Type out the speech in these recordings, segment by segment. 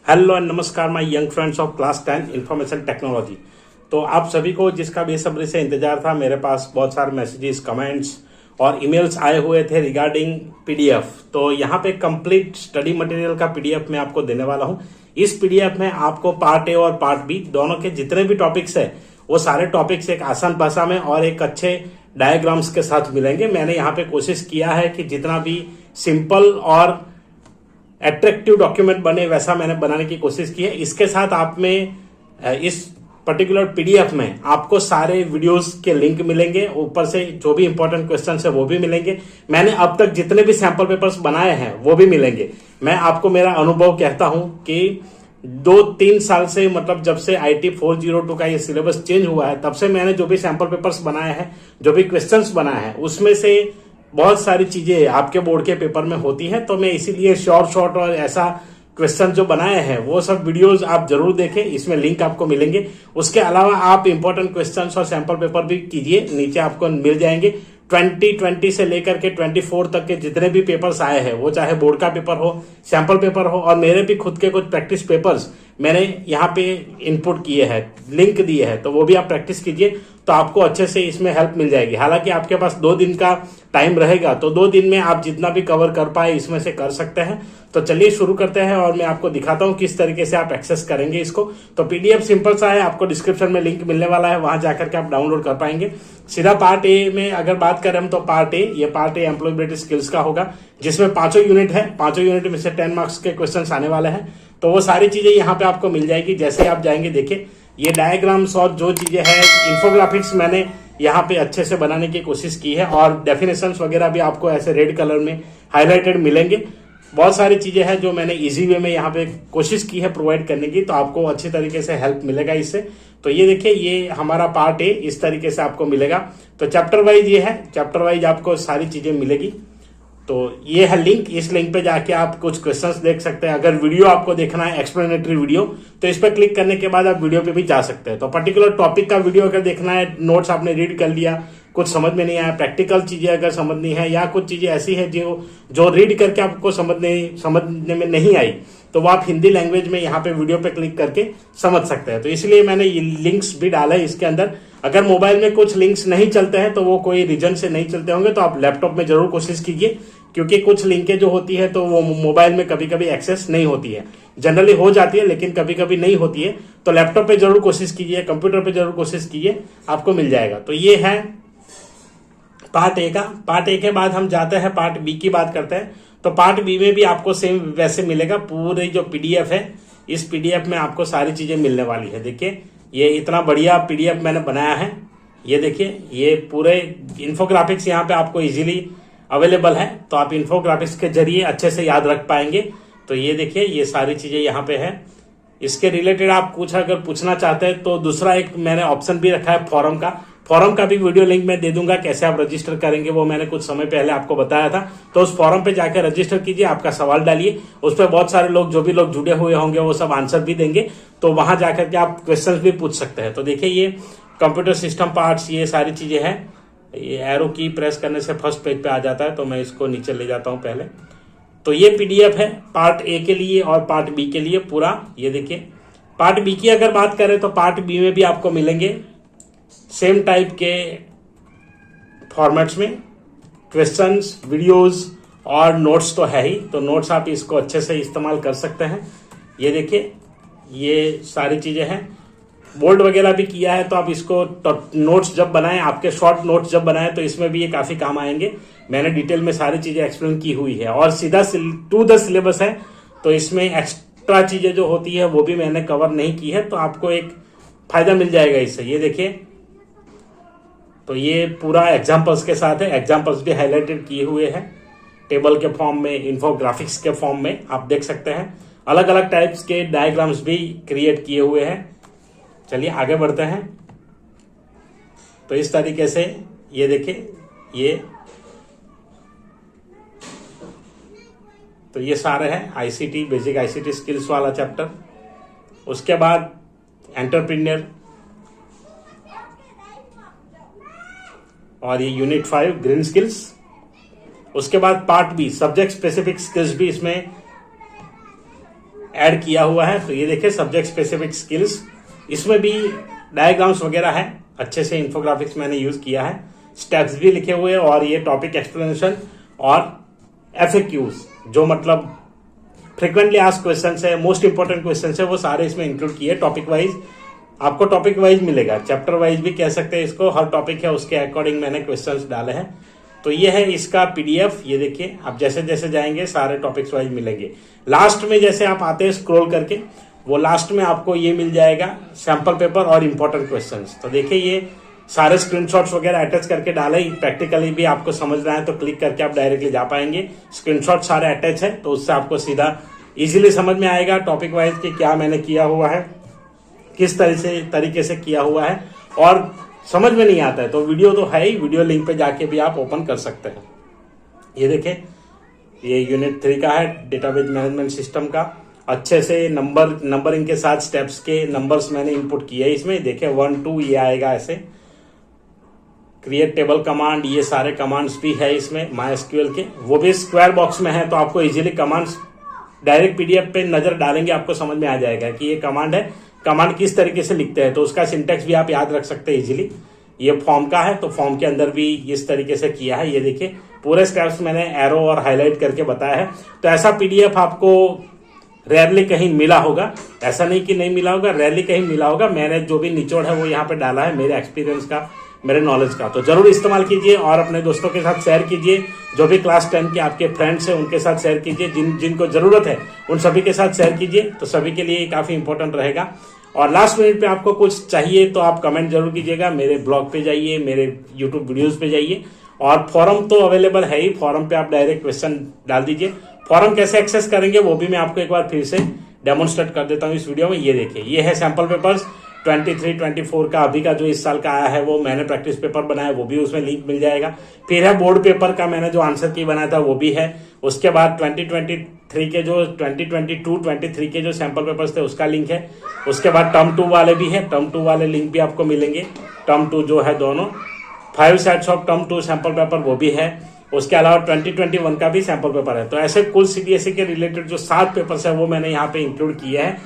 Hello and नमस्कार my young friends of class 10 information technology. तो आप सभी को जिसका बेसब्री से इंतजार था, मेरे पास बहुत सारे मैसेजेस, कमेंट्स और ईमेल्स आए हुए थे रिगार्डिंग पीडीएफ। तो यहाँ पे कंप्लीट स्टडी मटेरियल का पीडीएफ मैं आपको देने वाला हूँ। इस पीडीएफ में आपको पार्ट ए और पार्ट बी दोनों के जितने भी टॉपिक्स है वो सारे टॉपिक्स एक आसान भाषा में और एक अच्छे डायग्राम्स के साथ मिलेंगे। मैंने यहाँ पे कोशिश किया है कि जितना भी सिंपल और एट्रैक्टिव डॉक्यूमेंट बने वैसा मैंने बनाने की कोशिश की है। इसके साथ आप में इस पर्टिकुलर पीडीएफ में आपको सारे वीडियोस के लिंक मिलेंगे, ऊपर से जो भी इंपॉर्टेंट क्वेश्चन है वो भी मिलेंगे। मैंने अब तक जितने भी सैंपल पेपर्स बनाए हैं वो भी मिलेंगे। मैं आपको मेरा अनुभव कहता हूं कि 2-3 साल से, मतलब जब से IT 402 का ये सिलेबस चेंज हुआ है तब से मैंने जो भी सैंपल पेपर्स बनाए हैं, जो भी क्वेश्चंस बनाए हैं, उसमें से बहुत सारी चीजें आपके बोर्ड के पेपर में होती हैं। तो मैं इसीलिए शॉर्ट और ऐसा क्वेश्चन जो बनाए हैं वो सब वीडियोस आप जरूर देखें, इसमें लिंक आपको मिलेंगे। उसके अलावा आप इंपॉर्टेंट क्वेश्चंस और सैंपल पेपर भी कीजिए, नीचे आपको मिल जाएंगे। 2020 से लेकर के 24 तक के जितने भी पेपर्स आए हैं, वो चाहे बोर्ड का पेपर हो, सैंपल पेपर हो, और मेरे भी खुद के कुछ प्रैक्टिस पेपर्स मैंने यहाँ पे इनपुट किए हैं, लिंक दिए हैं, तो वो भी आप प्रैक्टिस कीजिए तो आपको अच्छे से इसमें हेल्प मिल जाएगी। हालांकि आपके पास 2 दिन का टाइम रहेगा, तो 2 दिन में आप जितना भी कवर कर पाए इसमें से कर सकते हैं। तो चलिए शुरू करते हैं और मैं आपको दिखाता हूं किस तरीके से आप एक्सेस करेंगे इसको। तो पीडीएफ सिंपल सा है, आपको डिस्क्रिप्शन में लिंक मिलने वाला है, वहां जाकर के आप डाउनलोड कर पाएंगे। सीधा पार्ट ए में अगर बात करें हम, तो पार्ट ए एम्प्लॉयबिलिटी स्किल्स का होगा, जिसमें 5 यूनिट है। 5 यूनिट में से 10 मार्क्स के क्वेश्चन आने वाले हैं। तो वो सारी चीजें यहाँ पे आपको मिल जाएगी। जैसे आप जाएंगे, देखिए ये डायग्राम्स और जो चीजें हैं, इंफोग्राफिक्स मैंने यहाँ पे अच्छे से बनाने की कोशिश की है, और डेफिनेशंस वगैरह भी आपको ऐसे रेड कलर में हाईलाइटेड मिलेंगे। बहुत सारी चीजें हैं जो मैंने इजी वे में यहाँ पे कोशिश की है प्रोवाइड करने की, तो आपको अच्छी तरीके से हेल्प मिलेगा इससे। तो ये देखिए, ये हमारा पार्ट ए इस तरीके से आपको मिलेगा। तो चैप्टर वाइज ये है, चैप्टर वाइज आपको सारी चीजें मिलेगी। तो ये है लिंक, इस लिंक पे जाके आप कुछ क्वेश्चंस देख सकते हैं। अगर वीडियो आपको देखना है, एक्सप्लेनेटरी वीडियो, तो इस पर क्लिक करने के बाद आप वीडियो पे भी जा सकते हैं। तो पर्टिकुलर टॉपिक का वीडियो अगर देखना है, नोट्स आपने रीड कर लिया, कुछ समझ में नहीं आया, प्रैक्टिकल चीजें अगर समझनी है, या कुछ चीजें ऐसी है जो रीड करके आपको समझने में नहीं आई, तो वो आप हिंदी लैंग्वेज में यहाँ पे वीडियो पे क्लिक करके समझ सकते हैं। तो इसलिए मैंने ये लिंक्स भी डाला है इसके अंदर। अगर मोबाइल में कुछ लिंक्स नहीं चलते हैं, तो वो कोई रीजन से नहीं चलते होंगे, तो आप लैपटॉप में जरूर कोशिश कीजिए, क्योंकि कुछ लिंकें जो होती है तो वो मोबाइल में कभी कभी एक्सेस नहीं होती है। जनरली हो जाती है लेकिन कभी कभी नहीं होती है। तो लैपटॉप पे जरूर कोशिश कीजिए, कंप्यूटर पे जरूर कोशिश कीजिए, आपको मिल जाएगा। तो ये है पार्ट ए का। पार्ट ए के बाद हम जाते हैं पार्ट बी की बात करते हैं। तो पार्ट बी में भी आपको सेम वैसे मिलेगा। पूरे जो पीडीएफ है, इस पीडीएफ में आपको सारी चीजें मिलने वाली है। देखिए, ये इतना बढ़िया पीडीएफ मैंने बनाया है। ये देखिए, ये पूरे इन्फोग्राफिक्स यहाँ पे आपको इजीली अवेलेबल है, तो आप इन्फोग्राफिक्स के जरिए अच्छे से याद रख पाएंगे। तो ये देखिए, ये सारी चीजें यहाँ पे है। इसके रिलेटेड आप कुछ अगर पूछना चाहते हैं तो दूसरा एक मैंने ऑप्शन भी रखा है फॉरम का। फॉरम का भी वीडियो लिंक मैं दे दूंगा, कैसे आप रजिस्टर करेंगे वो मैंने कुछ समय पहले आपको बताया था। तो उस फॉरम पे जाकर रजिस्टर कीजिए, आपका सवाल डालिए, उस पर बहुत सारे लोग, जो भी लोग जुड़े हुए होंगे वो सब आंसर भी देंगे। तो वहां जाकर के आप क्वेश्चन भी पूछ सकते हैं। तो देखिए, ये कंप्यूटर सिस्टम पार्ट्स, ये सारी चीजें हैं। ये एरो की प्रेस करने से फर्स्ट पेज पे आ जाता है, तो मैं इसको नीचे ले जाता हूं पहले। तो ये पीडीएफ है पार्ट ए के लिए और पार्ट बी के लिए पूरा। ये देखिए, पार्ट बी की अगर बात करें तो पार्ट बी में भी आपको मिलेंगे सेम टाइप के फॉर्मेट्स में क्वेश्चंस, वीडियोस और नोट्स तो है ही। तो नोट्स आप इसको अच्छे से इस्तेमाल कर सकते हैं। ये देखिए, ये सारी चीजें हैं। बोल्ड वगैरह भी किया है, तो आप इसको नोट्स जब बनाएं, आपके शॉर्ट नोट्स जब बनाएं, तो इसमें भी ये काफी काम आएंगे। मैंने डिटेल में सारी चीजें एक्सप्लेन की हुई है, और सीधा टू द सिलेबस है, तो इसमें एक्स्ट्रा चीजें जो होती है वो भी मैंने कवर नहीं की है। तो आपको एक फायदा मिल जाएगा इससे। ये देखिए, तो ये पूरा एग्जाम्पल्स के साथ है, एग्जाम्पल्स भी हाईलाइटेड किए हुए हैं टेबल के फॉर्म में, इन्फोग्राफिक्स के फॉर्म में आप देख सकते हैं। अलग अलग टाइप्स के डायग्राम्स भी क्रिएट किए हुए हैं। चलिए आगे बढ़ते हैं। तो इस तरीके से ये देखिए, ये सारे हैं आईसीटी, बेसिक आईसीटी स्किल्स वाला चैप्टर। उसके बाद एंटरप्रेन्योर, और ये यूनिट 5 ग्रीन स्किल्स। उसके बाद part be subject specific skills भी इसमें ऐड किया हुआ है। तो ये देखिए सब्जेक्ट स्पेसिफिक स्किल्स, इसमें भी डायग्राम्स वगैरह है, अच्छे से इन्फोग्राफिक्स मैंने यूज किया है, स्टेप्स भी लिखे हुए और ये टॉपिक एक्सप्लेनेशन और FAQs जो मतलब फ्रिक्वेंटली आस्क्ड क्वेश्चंस है, मोस्ट इंपॉर्टेंट क्वेश्चंस है, वो सारे इसमें इंक्लूड किए। टॉपिक वाइज आपको टॉपिक वाइज मिलेगा, चैप्टर वाइज भी कह सकते हैं इसको, हर टॉपिक है उसके अकॉर्डिंग मैंने क्वेश्चंस डाले हैं। तो ये है इसका PDF, ये देखिए आप जैसे जैसे जाएंगे सारे टॉपिक्स वाइज मिलेंगे। लास्ट में जैसे आप आते हैं स्क्रॉल करके, वो लास्ट में आपको ये मिल जाएगा सैंपल पेपर और इंपॉर्टेंट क्वेश्चंस। तो देखिए ये सारे स्क्रीनशॉट्स वगैरह अटैच करके डाले, प्रैक्टिकली भी आपको समझना है तो क्लिक करके आप डायरेक्टली जा पाएंगे। स्क्रीनशॉट सारे अटैच है तो उससे आपको सीधा इजीली समझ में आएगा टॉपिक वाइज कि क्या मैंने किया हुआ है, किस तरीके से किया हुआ है। और समझ में नहीं आता है तो वीडियो तो है ही, वीडियो लिंक पे जाके भी आप ओपन कर सकते हैं। ये देखें ये यूनिट 3 का है, डेटाबेस मैनेजमेंट सिस्टम का, अच्छे से नंबरिंग के साथ स्टेप्स के नंबर्स मैंने इनपुट किए इसमें। देखिए 1 2 ये आएगा ऐसे, क्रिएट टेबल कमांड, ये सारे कमांड्स भी है इसमें MySQL के, वो भी स्क्वायर बॉक्स में है तो आपको इजीली कमांड्स डायरेक्ट PDF पे नजर डालेंगे आपको समझ में आ जाएगा कि ये कमांड है, कमांड किस तरीके से लिखते हैं, तो उसका सिंटेक्स भी आप याद रख सकते हैं इजीली। ये फॉर्म का है तो फॉर्म के अंदर भी इस तरीके से किया है, ये देखिए पूरे स्टेप्स मैंने एरो और हाईलाइट करके बताया है। तो ऐसा PDF आपको रेयरली कहीं मिला होगा, ऐसा नहीं कि नहीं मिला होगा, रेयरली कहीं मिला होगा। मैंने जो भी निचोड़ है वो यहाँ पे डाला है मेरे एक्सपीरियंस का, मेरे नॉलेज का। तो जरूर इस्तेमाल कीजिए और अपने दोस्तों के साथ शेयर कीजिए, जो भी क्लास 10 के आपके फ्रेंड्स हैं उनके साथ शेयर कीजिए, जिनको जरूरत है उन सभी के साथ शेयर कीजिए, तो सभी के लिए काफी इंपॉर्टेंट रहेगा। और लास्ट मिनट पे आपको कुछ चाहिए तो आप कमेंट जरूर कीजिएगा, मेरे ब्लॉग पे जाइए, मेरे यूट्यूब वीडियोज पे जाइए, और फॉरम तो अवेलेबल है ही, फॉरम पे आप डायरेक्ट क्वेश्चन डाल दीजिए। फॉरम कैसे एक्सेस करेंगे वो भी मैं आपको एक बार फिर से डेमोन्स्ट्रेट कर देता हूँ इस वीडियो में। ये देखिए ये है सैंपल पेपर्स 23-24 का, अभी का जो इस साल का आया है वो मैंने प्रैक्टिस पेपर बनाया, वो भी उसमें लिंक मिल जाएगा। फिर है बोर्ड पेपर का, मैंने जो आंसर की बनाया था वो भी है। उसके बाद 2023 के जो 2022-23 के जो सैंपल पेपर्स थे उसका लिंक है। उसके बाद टर्म 2 वाले भी है, टर्म 2 वाले लिंक भी आपको मिलेंगे। टर्म 2 जो है दोनों 5 sets of term 2 sample paper वो भी है। उसके अलावा 2021 का भी सैंपल पेपर है। तो ऐसे कुल CBSE के रिलेटेड जो 7 पेपर्स है वो मैंने यहाँ पे इंक्लूड किए हैं।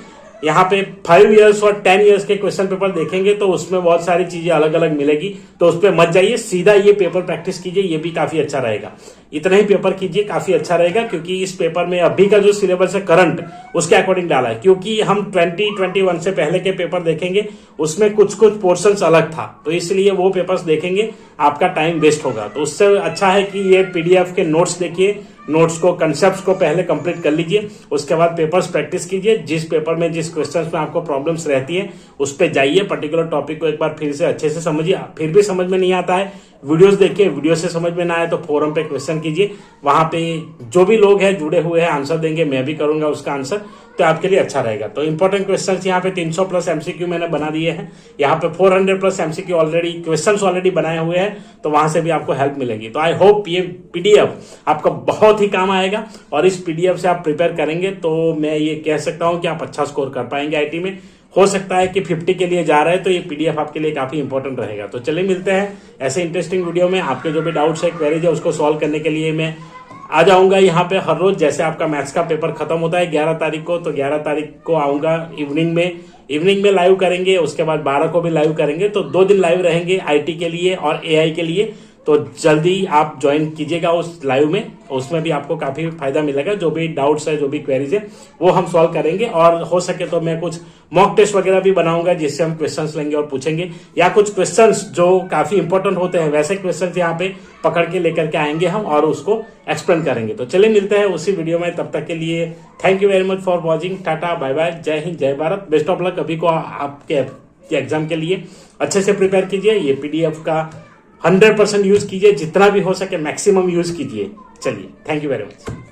यहाँ पे 5 इयर्स और 10 इयर्स के क्वेश्चन पेपर देखेंगे तो उसमें बहुत सारी चीजें अलग अलग मिलेगी, तो उस पर मत जाइए, सीधा ये पेपर प्रैक्टिस कीजिए, ये भी काफी अच्छा रहेगा। इतना ही पेपर कीजिए, काफी अच्छा रहेगा, क्योंकि इस पेपर में अभी का जो सिलेबस है करंट उसके अकॉर्डिंग डाला है। क्योंकि हम 2021 से पहले के पेपर देखेंगे उसमें कुछ पोर्शंस अलग था, तो इसलिए वो पेपर्स देखेंगे आपका टाइम वेस्ट होगा। तो उससे अच्छा है कि ये PDF के नोट्स देखिए, नोट्स को, कंसेप्ट्स को पहले कंप्लीट कर लीजिए, उसके बाद पेपर्स प्रैक्टिस कीजिए। जिस पेपर में जिस क्वेश्चंस में आपको प्रॉब्लम्स रहती है उस पे जाइए, पर्टिकुलर टॉपिक को एक बार फिर से अच्छे से समझिए। फिर भी समझ में नहीं आता है, वीडियोस देखिए, वीडियो से समझ में ना आए तो फोरम पे क्वेश्चन कीजिए, वहां पे जो भी लोग हैं जुड़े हुए हैं आंसर देंगे, मैं भी करूंगा उसका आंसर, तो आपके लिए अच्छा रहेगा। तो इंपॉर्टेंट क्वेश्चंस यहाँ पे 300 प्लस MCQ मैंने बना दिए हैं, यहाँ पे 400 plus MCQ already questions already बनाए हुए हैं, तो वहां से भी आपको हेल्प मिलेगी। तो आई होप ये PDF आपका बहुत ही काम आएगा, और इस PDF से आप प्रिपेयर करेंगे तो मैं ये कह सकता हूं कि आप अच्छा स्कोर कर पाएंगे IT में। हो सकता है कि 50 के लिए जा रहे हैं तो ये PDF आपके लिए काफी इंपॉर्टेंट रहेगा। तो चलिए मिलते हैं ऐसे इंटरेस्टिंग वीडियो में। आपके जो भी डाउट्स है, क्वेरीज है, उसको सॉल्व करने के लिए मैं आ जाऊंगा यहाँ पे हर रोज। जैसे आपका मैथ्स का पेपर खत्म होता है 11 तारीख को, तो 11 तारीख को आऊंगा इवनिंग में लाइव करेंगे, उसके बाद 12 को भी लाइव करेंगे। तो 2 दिन लाइव रहेंगे IT के लिए और AI के लिए, तो जल्दी आप ज्वाइन कीजिएगा उस लाइव में, उसमें भी आपको काफी फायदा मिलेगा। जो भी डाउट्स है, जो भी क्वेरीज है, वो हम सॉल्व करेंगे, और हो सके तो मैं कुछ मॉक टेस्ट वगैरह भी बनाऊंगा जिससे हम क्वेश्चंस लेंगे और पूछेंगे, या कुछ क्वेश्चंस जो काफी इंपॉर्टेंट होते हैं वैसे क्वेश्चंस यहाँ पे पकड़ के लेकर के आएंगे हम और उसको एक्सप्लेन करेंगे। तो चलिए मिलते हैं उसी वीडियो में, तब तक के लिए thank you very much for watching. Tata, bye bye, जय हिंद, जय भारत, बेस्ट ऑफ लक अभी को आपके एग्जाम के लिए। अच्छे से प्रिपेयर कीजिए, ये PDF का 100% यूज कीजिए, जितना भी हो सके मैक्सिमम यूज कीजिए। चलिए, थैंक यू वेरी मच।